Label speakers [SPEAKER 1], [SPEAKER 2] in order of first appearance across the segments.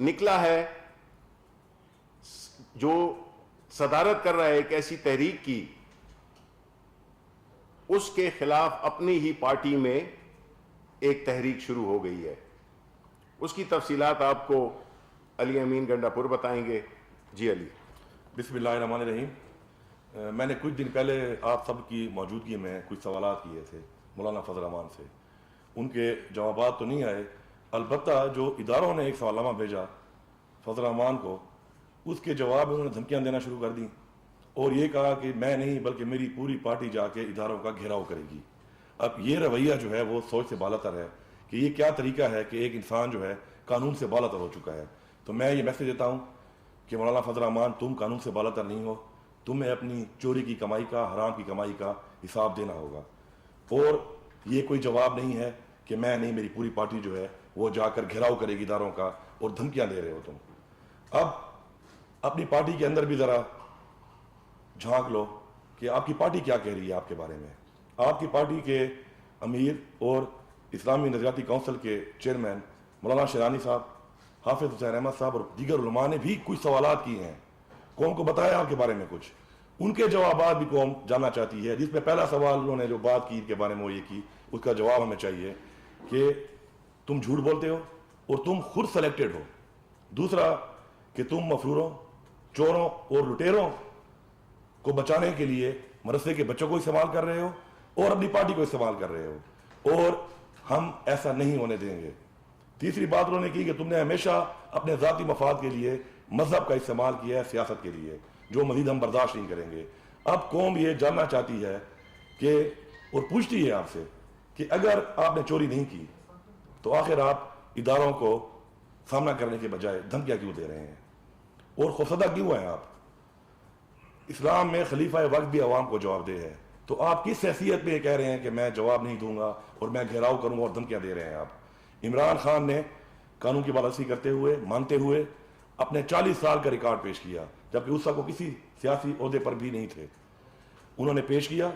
[SPEAKER 1] نکلا ہے، جو صدارت کر رہا ہے ایک ایسی تحریک کی، اس کے خلاف اپنی ہی پارٹی میں ایک تحریک شروع ہو گئی ہے. اس کی تفصیلات آپ کو علی امین گنڈا پور بتائیں گے. جی علی.
[SPEAKER 2] بسم اللہ الرحمن الرحیم. میں نے کچھ دن پہلے آپ سب کی موجودگی میں کچھ سوالات کیے تھے مولانا فضل الرحمان سے. ان کے جوابات تو نہیں آئے، البتہ جو اداروں نے ایک سوالنامہ بھیجا فضل الرحمان کو، اس کے جواب میں انہوں نے دھمکیاں دینا شروع کر دیں اور یہ کہا کہ میں نہیں بلکہ میری پوری پارٹی جا کے اداروں کا گھیراؤ کرے گی. اب یہ رویہ جو ہے وہ سوچ سے بالاتر ہے کہ یہ کیا طریقہ ہے کہ ایک انسان جو ہے قانون سے بالاتر ہو چکا ہے. تو میں یہ میسج دیتا ہوں کہ مولانا فضل الرحمان، تم قانون سے بالاتر نہیں ہو، تمہیں اپنی چوری کی کمائی کا، حرام کی کمائی کا حساب دینا ہوگا. اور یہ کوئی جواب نہیں ہے کہ میں نہیں، میری پوری پارٹی جو ہے وہ جا کر گھیراؤ کرے گی اداروں کا، اور دھمکیاں دے رہے ہو تم. اب اپنی پارٹی کے اندر بھی ذرا جھانک لو کہ آپ کی پارٹی کیا کہہ رہی ہے آپ کے بارے میں. آپ کی پارٹی کے امیر اور اسلامی نظریاتی کونسل کے چیئرمین مولانا شیرانی صاحب، حافظ حسین احمد صاحب اور دیگر علماء نے بھی کچھ سوالات کیے ہیں، قوم کو بتایا آپ کے بارے میں کچھ. ان کے جوابات بھی قوم جاننا چاہتی ہے. جس میں پہلا سوال انہوں نے جو بات کی کے بارے میں وہ یہ کی، اس کا جواب ہمیں چاہیے کہ تم جھوٹ بولتے ہو اور تم خود سلیکٹڈ ہو. دوسرا کہ تم مفروروں، چوروں اور لٹیروں کو بچانے کے لیے مدرسے کے بچوں کو استعمال کر رہے ہو اور اپنی پارٹی کو استعمال کر رہے ہو، اور ہم ایسا نہیں ہونے دیں گے. تیسری بات انہوں نے کی کہ تم نے ہمیشہ اپنے ذاتی مفاد کے لیے مذہب کا استعمال کیا ہے سیاست کے لیے، جو مزید ہم برداشت نہیں کریں گے. اب قوم یہ جاننا چاہتی ہے کہ، اور پوچھتی ہے آپ سے کہ اگر آپ نے چوری نہیں کی تو آخر آپ اداروں کو سامنا کرنے کے بجائے دھمکیاں کیوں دے رہے ہیں اور خوفزدہ کیوں ہیں آپ؟ اسلام میں خلیفہ وقت بھی عوام کو جواب دہ ہے، تو آپ کس حیثیت میں یہ کہہ رہے ہیں کہ میں جواب نہیں دوں گا اور میں گھیراؤ کروں گا اور دھمکیاں دے رہے ہیں آپ؟ عمران خان نے قانون کی پالیسی کرتے ہوئے، مانتے ہوئے اپنے 40 سال کا ریکارڈ پیش کیا، جبکہ اس وقت وہ کسی سیاسی عہدے پر بھی نہیں تھے. انہوں نے پیش کیا،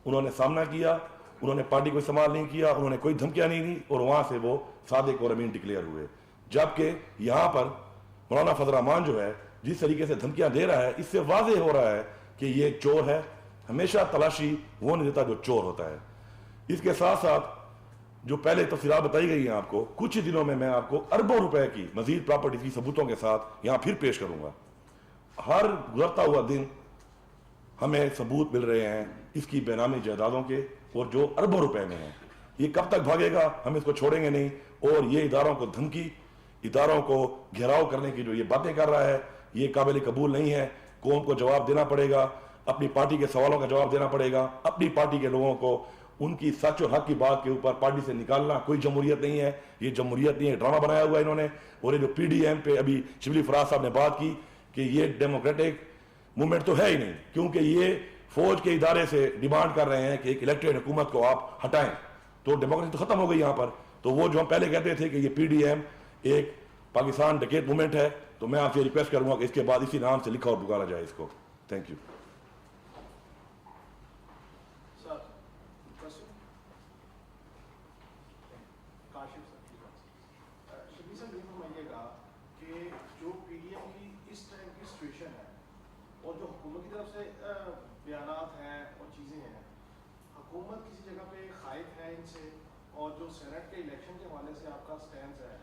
[SPEAKER 2] انہوں نے سامنا کیا، انہوں نے پارٹی کو استعمال نہیں کیا، انہوں نے کوئی دھمکیاں نہیں دی، اور وہاں سے وہ صادق اور امین ڈکلیئر ہوئے. جبکہ یہاں پر مولانا فضل الرحمان جو ہے جس طریقے سے دھمکیاں دے رہا ہے، اس سے واضح ہو رہا ہے کہ یہ چور ہے. ہمیشہ تلاشی وہ نہیں دیتا جو چور ہوتا ہے. اس کے ساتھ ساتھ جو پہلے تفصیلات بتائی گئی ہیں آپ کو، کچھ دنوں میں آپ کو اربوں روپے کی مزید پراپرٹی کی ثبوتوں کے ساتھ یہاں پھر پیش کروں گا. ہر گزرتا ہوا دن ہمیں ثبوت مل رہے ہیں اس کی بے نامی جائیدادوں کے، اور جو اربوں روپے میں ہیں. یہ کب تک بھاگے گا؟ ہم اس کو چھوڑیں گے نہیں. اور یہ اداروں کو دھمکی، اداروں کو گھیراؤ کرنے کی جو یہ باتیں کر رہا ہے، یہ قابل قبول نہیں ہے. قوم کو جواب دینا پڑے گا، اپنی پارٹی کے سوالوں کا جواب دینا پڑے گا. اپنی پارٹی کے لوگوں کو ان کی سچ اور حق کی بات کے اوپر پارٹی سے نکالنا کوئی جمہوریت نہیں ہے. یہ جمہوریت نہیں ہے، ڈرامہ بنایا ہوا ہے انہوں نے. اور یہ جو پی ڈی ایم پہ ابھی شبلی فراز صاحب نے بات کی کہ یہ ڈیموکریٹک موومنٹ تو ہے ہی نہیں، کیونکہ یہ فوج کے ادارے سے ڈیمانڈ کر رہے ہیں کہ ایک الیکٹڈ حکومت کو آپ ہٹائیں. تو ڈیموکریسی تو ختم ہو گئی یہاں پر. تو وہ جو ہم پہلے کہتے تھے کہ یہ پی ڈی ایم ایک پاکستان ڈکیت موومنٹ ہے، تو میں آپ سے ریکویسٹ کروں گا کہ اس کے بعد اسی نام سے لکھا اور پکارا جائے اس کو. Thank you.
[SPEAKER 3] اور جو حکومت کی طرف سے بیانات ہیں اور چیزیں ہیں، حکومت کسی جگہ پہ خائف ہے ان سے، اور جو سینٹ کے الیکشن کے حوالے سے آپ کا سٹینس ہے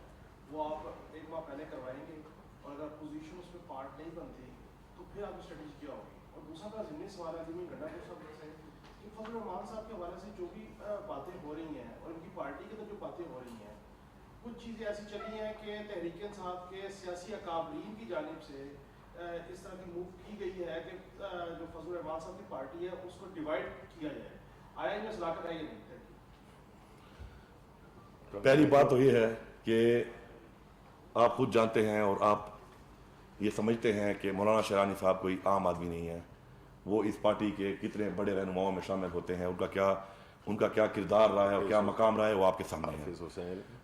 [SPEAKER 3] وہ آپ ایک ماہ پہلے کروائیں گے، اور اگر پوزیشن اس میں پارٹ نہیں بنتی تو پھر آپ کی اسٹریٹجی کیا ہوگی؟ اور دوسرا کا ضمنی سوال ہے جی گنڈا پور صاحب سے کہ فضل الرحمان صاحب کے حوالے سے جو بھی باتیں ہو رہی ہیں اور ان کی پارٹی کے اندر جو باتیں ہو رہی ہیں، کچھ چیزیں ایسی چلی ہیں کہ تحریک انصاف کے سیاسی اکابرین کی جانب سے اس طرح کی موو کی گئی ہے کہ جو فضل الرحمان صاحب کی پارٹی ہے اس کو ڈیوائڈ کیا جائے. آیا ان میں صلاحیت ہے یا نہیں؟
[SPEAKER 2] پہلی بات تو یہ ہے کہ آپ خود جانتے ہیں اور آپ یہ سمجھتے ہیں کہ مولانا شیرانی صاحب کوئی عام آدمی نہیں ہے. وہ اس پارٹی کے کتنے بڑے رہنماؤں میں شامل ہوتے ہیں، ان کا کیا کردار رہا ہے اور کیا مقام رہا ہے وہ آپ کے سامنے ہے.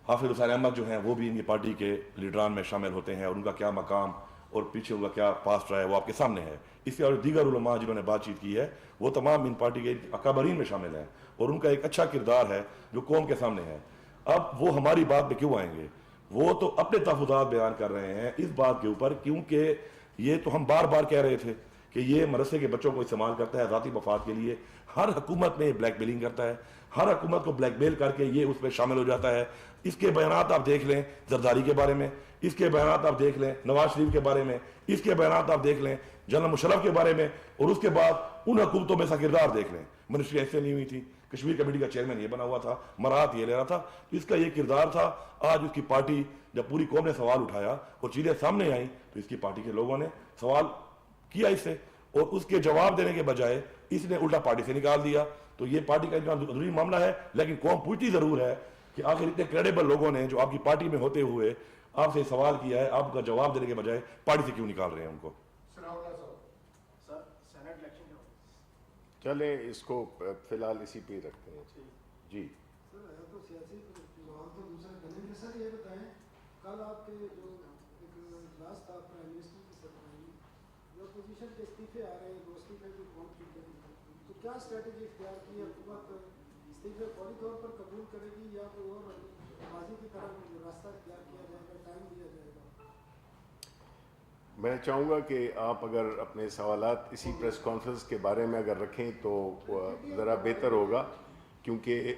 [SPEAKER 2] حافظ حسین احمد جو ہیں وہ بھی ان کی پارٹی کے لیڈران میں شامل ہوتے ہیں، اور ان کا کیا مقام اور پیچھے ان کا کیا پاسٹ رہا ہے وہ آپ کے سامنے ہے. اس کے اور دیگر علماء جنہوں نے بات چیت کی ہے وہ تمام ان پارٹی کے اکابرین میں شامل ہیں، اور ان کا ایک اچھا کردار ہے جو قوم کے سامنے ہے. اب وہ ہماری بات پہ کیوں آئیں گے؟ وہ تو اپنے تحفظات بیان کر رہے ہیں اس بات کے اوپر، کیونکہ یہ تو ہم بار بار کہہ رہے تھے کہ یہ مدرسے کے بچوں کو استعمال کرتا ہے ذاتی مفاد کے لیے. ہر حکومت میں بلیک میلنگ کرتا ہے، ہر حکومت کو بلیک میل کر کے یہ اس میں شامل ہو جاتا ہے. اس کے بیانات آپ دیکھ لیں زرداری کے بارے میں، اس کے بیانات آپ دیکھ لیں نواز شریف کے بارے میں، اس کے بیانات آپ دیکھ لیں جنرل مشرف کے بارے میں، اور اس کے بعد ان حکومتوں میں اس کا کردار دیکھ لیں. منسٹری ایسے نہیں ہوئی تھی، کشمیر کمیٹی کا چیئرمین یہ بنا ہوا تھا، مراحت یہ لے رہا تھا. اس کا یہ کردار تھا. آج اس کی پارٹی جب پوری قوم نے سوال اٹھایا اور چیزیں سامنے آئیں تو اس کی پارٹی کے لوگوں نے سوال کیا اس سے، اور اس کے جواب دینے کے بجائے اس نے الٹا پارٹی سے نکال دیا. تو یہ پارٹی کا ضروری معاملہ ہے، لیکن قوم پوچھتی ضرور ہے کہ آخر اتنے کریڈیبل لوگوں نے جو آپ کی پارٹی میں ہوتے ہوئے آپ سے سوال کیا ہے، آپ کا جواب دینے کے بجائے پارٹی سے کیوں نکال رہے ہیں ان کو.
[SPEAKER 3] سر سینٹ الیکشن
[SPEAKER 1] چلیں اس کو فی الحال اسی پہ رکھتے ہیں. جی
[SPEAKER 4] سر تو سیاسی سوال تو دوسرا کریں گے. سر یہ بتائیں کل آپ کے جو ایک اجلاس تھا پرائم منسٹر کی سربراہی جو اپوزیشن کے استعفے آ رہے ہیں، وہ استعفے بھی پہنچ چکے ہیں، تو کیا اسٹریٹجی اختیار کی ہے حکومت؟ استعفے فوری طور پر قبول کرے گی یا کوئی اور ماضی کی طرح راستہ اختیار کیا جائے گا، ٹائم دیا جائے گا؟
[SPEAKER 1] میں چاہوں گا کہ آپ اگر اپنے سوالات اسی پریس کانفرنس کے بارے میں اگر رکھیں تو ذرا بہتر ہوگا، کیونکہ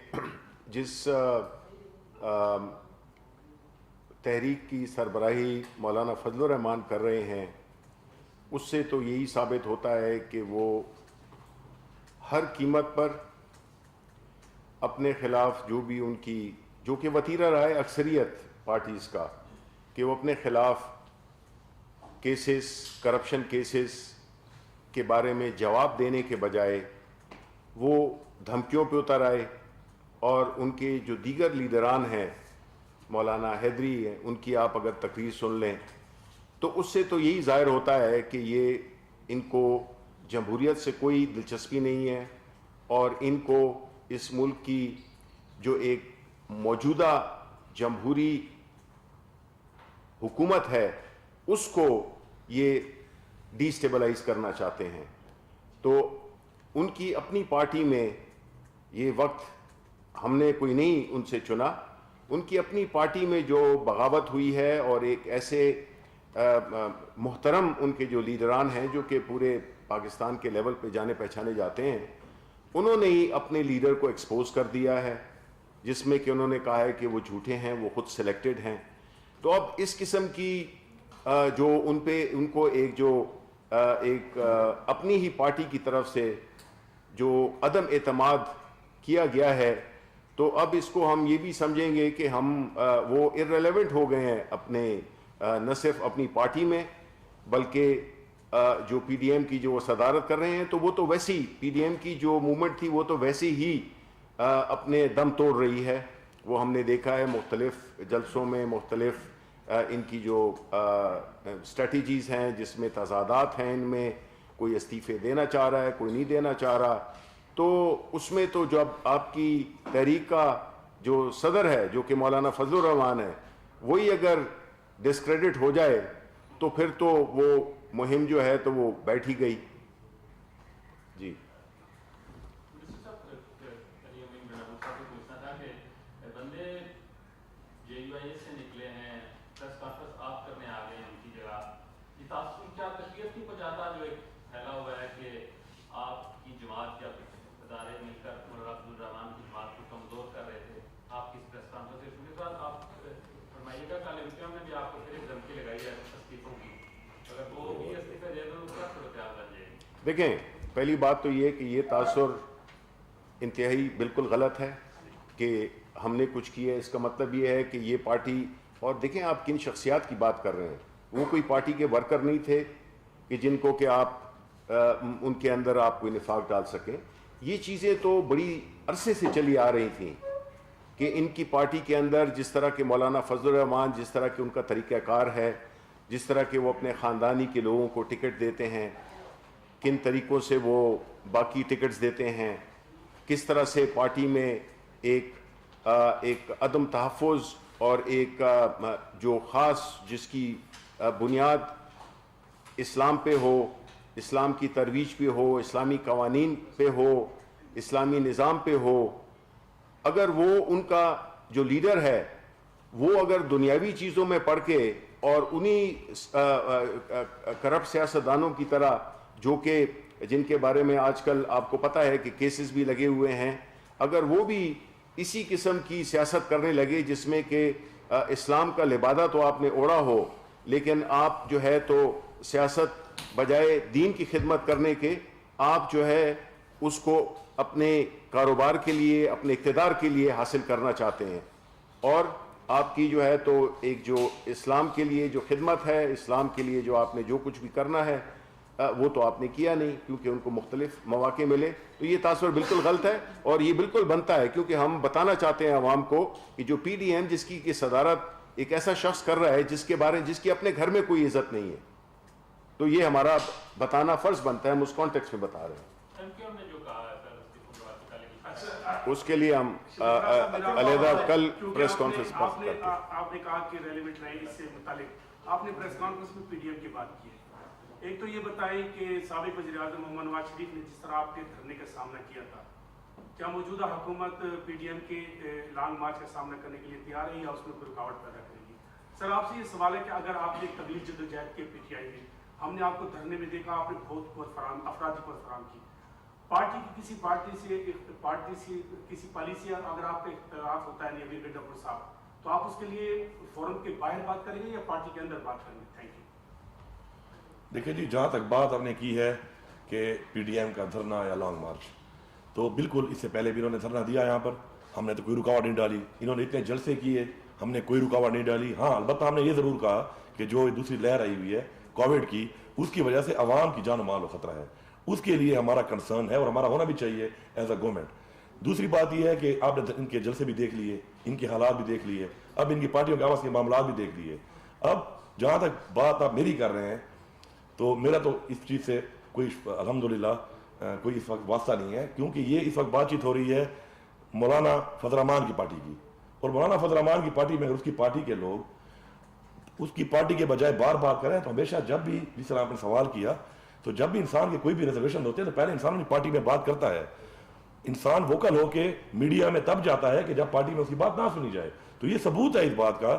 [SPEAKER 1] جس تحریک کی سربراہی مولانا فضل الرحمان کر رہے ہیں اس سے تو یہی ثابت ہوتا ہے کہ وہ ہر قیمت پر اپنے خلاف جو بھی ان کی جو کہ وتیرہ رہا ہے اکثریت پارٹیز کا کہ وہ اپنے خلاف کیسز کرپشن کیسز کے بارے میں جواب دینے کے بجائے وہ دھمکیوں پہ اتر آئے. اور ان کے جو دیگر لیڈران ہیں مولانا حیدری ہیں، ان کی آپ اگر تقریر سن لیں تو اس سے تو یہی ظاہر ہوتا ہے کہ یہ ان کو جمہوریت سے کوئی دلچسپی نہیں ہے، اور ان کو اس ملک کی جو ایک موجودہ جمہوری حکومت ہے اس کو یہ ڈی سٹیبلائز کرنا چاہتے ہیں. تو ان کی اپنی پارٹی میں یہ وقت ہم نے کوئی نہیں ان سے چنا، ان کی اپنی پارٹی میں جو بغاوت ہوئی ہے اور ایک ایسے محترم ان کے جو لیڈران ہیں جو کہ پورے پاکستان کے لیول پہ جانے پہچانے جاتے ہیں، انہوں نے ہی اپنے لیڈر کو ایکسپوز کر دیا ہے، جس میں کہ انہوں نے کہا ہے کہ وہ جھوٹے ہیں، وہ خود سلیکٹڈ ہیں. تو اب اس قسم کی جو ان کو ایک اپنی ہی پارٹی کی طرف سے جو عدم اعتماد کیا گیا ہے، تو اب اس کو ہم یہ بھی سمجھیں گے کہ ہم وہ ارریلیونٹ ہو گئے ہیں اپنے نہ صرف اپنی پارٹی میں بلکہ جو پی ڈی ایم کی جو وہ صدارت کر رہے ہیں، تو وہ تو ویسی پی ڈی ایم کی جو موومنٹ تھی وہ تو ویسی ہی اپنے دم توڑ رہی ہے. وہ ہم نے دیکھا ہے مختلف جلسوں میں مختلف ان کی جو اسٹریٹجیز ہیں جس میں تضادات ہیں، ان میں کوئی استعفے دینا چاہ رہا ہے، کوئی نہیں دینا چاہ رہا. تو اس میں تو جب آپ کی تحریک کا جو صدر ہے جو کہ مولانا فضل الرحمان ہے وہی اگر ڈسکریڈٹ ہو جائے تو پھر تو وہ مہم جو ہے تو وہ بیٹھ ہی گئی. جی دیکھیں، پہلی بات تو یہ کہ یہ تاثر انتہائی بالکل غلط ہے کہ ہم نے کچھ کیا. اس کا مطلب یہ ہے کہ یہ پارٹی، اور دیکھیں آپ کن شخصیات کی بات کر رہے ہیں، وہ کوئی پارٹی کے ورکر نہیں تھے کہ جن کو کہ آپ ان کے اندر آپ کوئی نفاق ڈال سکیں. یہ چیزیں تو بڑی عرصے سے چلی آ رہی تھیں کہ ان کی پارٹی کے اندر جس طرح کے مولانا فضل الرحمان، جس طرح کہ ان کا طریقہ کار ہے، جس طرح کہ وہ اپنے خاندانی کے لوگوں کو ٹکٹ دیتے ہیں، کن طریقوں سے وہ باقی ٹکٹس دیتے ہیں، کس طرح سے پارٹی میں ایک عدم تحفظ اور ایک جو خاص جس کی بنیاد اسلام پہ ہو، اسلام کی ترویج پہ ہو، اسلامی قوانین پہ ہو، اسلامی نظام پہ ہو، اگر وہ ان کا جو لیڈر ہے وہ اگر دنیاوی چیزوں میں پڑھ کے اور انہی کرپٹ سیاستدانوں کی طرح جو کہ جن کے بارے میں آج کل آپ کو پتہ ہے کہ کیسز بھی لگے ہوئے ہیں، اگر وہ بھی اسی قسم کی سیاست کرنے لگے جس میں کہ اسلام کا لبادہ تو آپ نے اوڑھا ہو، لیکن آپ جو ہے تو سیاست بجائے دین کی خدمت کرنے کے آپ جو ہے اس کو اپنے کاروبار کے لیے، اپنے اقتدار کے لیے حاصل کرنا چاہتے ہیں، اور آپ کی جو ہے تو ایک جو اسلام کے لیے جو خدمت ہے، اسلام کے لیے جو آپ نے جو کچھ بھی کرنا ہے وہ تو آپ نے کیا نہیں، کیونکہ ان کو مختلف مواقع ملے. تو یہ تاثر بالکل غلط ہے، اور یہ بالکل بنتا ہے کیونکہ ہم بتانا چاہتے ہیں عوام کو کہ جو پی ڈی ایم جس کی صدارت ایک ایسا شخص کر رہا ہے جس کی اپنے گھر میں کوئی عزت نہیں ہے، تو یہ ہمارا بتانا فرض بنتا ہے. ہم اس کانٹیکس میں بتا رہے ہیں. اس کے لیے ہم علیحدہ کل پریس کانفرنس
[SPEAKER 5] آپ نے کہا کہ ریلیونٹ رہے اس سے متعلق آپ نے پریس کانفرنس میں پی ڈی ایم کی بات کی ہے. ایک تو یہ بتائیں کہ سابق وزیر اعظم محمد نواز شریف نے جس طرح آپ کے دھرنے کا سامنا کیا تھا، کیا موجودہ حکومت پی ڈی ایم کے لانگ مارچ کا سامنا کرنے کے لیے تیار ہے یا اس میں کوئی رکاوٹ پیدا کرے گی؟ سر آپ سے یہ سوال ہے کہ اگر آپ نے طویل جدوجہد کے پی ٹی آئی میں ہم نے آپ کو دھرنے میں دیکھا، آپ نے بہت افرادی قوت فراہم کی، پارٹی کی کسی پالیسی اگر آپ کا اختلاف ہوتا ہے امیر گنڈا پور صاحب، تو آپ اس کے لیے فورم کے باہر بات کریں گے یا پارٹی کے اندر بات کریں گے؟ Thank you.
[SPEAKER 2] دیکھیں جی، جہاں تک بات آپ نے کی ہے کہ پی ڈی ایم کا دھرنا یا لانگ مارچ، تو بالکل اس سے پہلے بھی انہوں نے دھرنا دیا یہاں پر، ہم نے تو کوئی رکاوٹ نہیں ڈالی. انہوں نے اتنے جلسے کیے، ہم نے کوئی رکاوٹ نہیں ڈالی. ہاں البتہ ہم نے یہ ضرور کہا کہ جو دوسری لہر آئی ہوئی ہے کووڈ کی، اس کی وجہ سے عوام کی جان و مال و خطرہ ہے، اس کے لیے ہمارا کنسرن ہے اور ہمارا ہونا بھی چاہیے ایز اے گورنمنٹ. دوسری بات یہ ہے کہ آپ نے ان کے جلسے بھی دیکھ لیے، ان کے حالات بھی دیکھ لیے، اب ان کی پارٹیوں کے آواز کے معاملات بھی دیکھ لیے. اب جہاں تک بات آپ میری کر رہے ہیں، تو میرا تو اس چیز سے کوئی الحمدللہ کوئی اس وقت واسطہ نہیں ہے، کیونکہ یہ اس وقت بات چیت ہو رہی ہے مولانا فضل الرحمان کی پارٹی کی، اور مولانا فضل الرحمان کی پارٹی میں اس کی پارٹی کے لوگ اس کی پارٹی کے بجائے بار بات کریں، تو ہمیشہ جب بھی جس طرح آپ نے سوال کیا، تو جب بھی انسان کے کوئی بھی ریزرویشن ہوتے ہیں تو پہلے انسان اپنی پارٹی میں بات کرتا ہے. انسان ووکل ہو کے میڈیا میں تب جاتا ہے کہ جب پارٹی میں اس کی بات نہ سنی جائے. تو یہ ثبوت ہے اس بات کا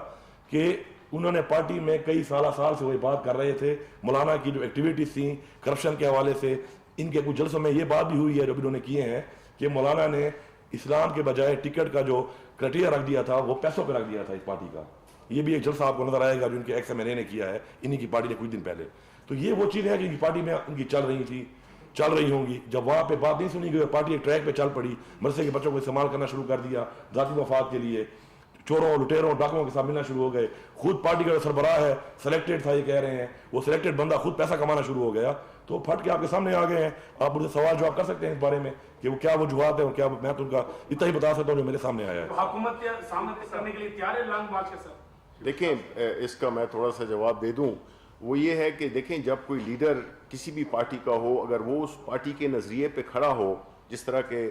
[SPEAKER 2] کہ انہوں نے پارٹی میں کئی سال سے وہ بات کر رہے تھے. مولانا کی جو ایکٹیویٹیز تھیں کرپشن کے حوالے سے، ان کے کچھ جلسوں میں یہ بات بھی ہوئی ہے جو انہوں نے کیے ہیں کہ مولانا نے اسلام کے بجائے ٹکٹ کا جو کرائٹیریا رکھ دیا تھا وہ پیسوں پہ رکھ دیا تھا اس پارٹی کا. یہ بھی ایک جلسہ آپ کو نظر آئے گا جو ان کے ایکس ایم این اے نے کیا ہے انہی کی پارٹی نے کچھ دن پہلے. تو یہ وہ چیزیں ہیں جو ان کی پارٹی میں ان کی چل رہی ہوں گی. جب وہاں پہ بات نہیں سنی گئی اور پارٹی ایک ٹریک پہ چل پڑی، مدرسے کے بچوں کو استعمال کرنا شروع کر دیا ذاتی مفاد کے لیے، چوروں لٹیروں ڈاکوؤں کے ساتھ ملنا شروع ہو گئے. خود پارٹی کا جو سربراہ ہے سلیکٹڈ تھا، یہ کہہ رہے ہیں وہ سلیکٹڈ بندہ خود پیسہ کمانا شروع ہو گیا، تو پھٹ کے آپ کے سامنے آ گئے ہیں. آپ مجھے سوال جواب کر سکتے ہیں اس بارے میں کہ وہ کیا وجوہات ہیں اور کیا، میں تو ان کا اتنا ہی بتا سکتا ہوں جو میرے سامنے آیا ہے.
[SPEAKER 5] حکومت سامنے کرنے کے لیے تیار ہے لانگ مارچ کا؟ سر
[SPEAKER 1] دیکھیں اس کا میں تھوڑا سا جواب دے دوں. وہ یہ ہے کہ دیکھیں جب کوئی لیڈر کسی بھی پارٹی کا ہو، اگر وہ اس پارٹی کے نظریے پہ کھڑا ہو، جس طرح کہ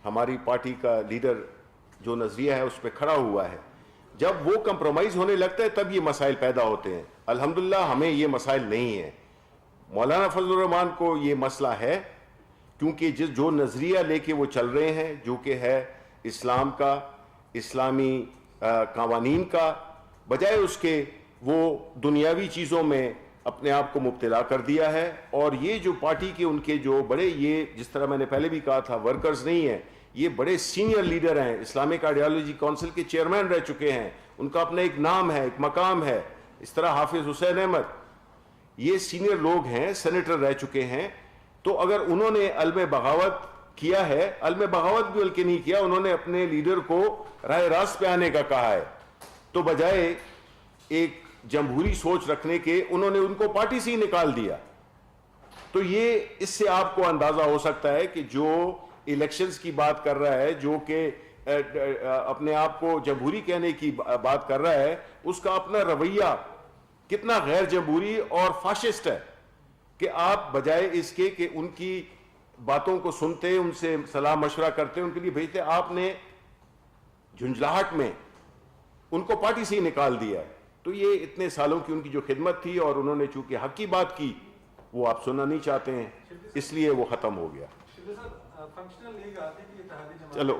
[SPEAKER 1] ہماری پارٹی کا لیڈر جو نظریہ ہے اس پہ کھڑا ہوا ہے، جب وہ کمپرومائز ہونے لگتا ہے تب یہ مسائل پیدا ہوتے ہیں. الحمدللہ ہمیں یہ مسائل نہیں ہیں. مولانا فضل الرحمان کو یہ مسئلہ ہے کیونکہ جو نظریہ لے کے وہ چل رہے ہیں، جو کہ ہے اسلام کا، اسلامی قوانین کا، بجائے اس کے وہ دنیاوی چیزوں میں اپنے آپ کو مبتلا کر دیا ہے. اور یہ جو پارٹی کے ان کے جو بڑے، یہ جس طرح میں نے پہلے بھی کہا تھا ورکرز نہیں ہیں، یہ بڑے سینئر لیڈر ہیں، اسلامک آئیڈیالوجی کونسل کے چیئرمین رہ چکے ہیں، ان کا اپنا ایک نام ہے، ایک مقام ہے. اس طرح حافظ حسین احمد، یہ سینئر لوگ ہیں، سینیٹر رہ چکے ہیں. تو اگر انہوں نے علم بغاوت کیا ہے، علم بغاوت بھی بلکہ نہیں کیا، انہوں نے اپنے لیڈر کو راہ راست پہ آنے کا کہا ہے، تو بجائے ایک جمہوری سوچ رکھنے کے انہوں نے ان کو پارٹی سے ہی نکال دیا. تو یہ اس سے آپ کو اندازہ ہو سکتا ہے کہ جو الیکشنز کی بات کر رہا ہے، جو کہ اپنے آپ کو جمہوری کہنے کی بات کر رہا ہے، اس کا اپنا رویہ کتنا غیر جمہوری اور فاشسٹ ہے کہ آپ بجائے اس کے کہ ان کی باتوں کو سنتے، ان سے صلاح مشورہ کرتے، ان کے لیے بھیجتے، آپ نے جھنجھلاہٹ میں ان کو پارٹی سے ہی نکال دیا ہے. تو یہ اتنے سالوں کی ان کی جو خدمت تھی اور انہوں نے چونکہ حق کی بات کی وہ آپ سننا نہیں چاہتے ہیں، اس لیے وہ ختم ہو گیا. چلو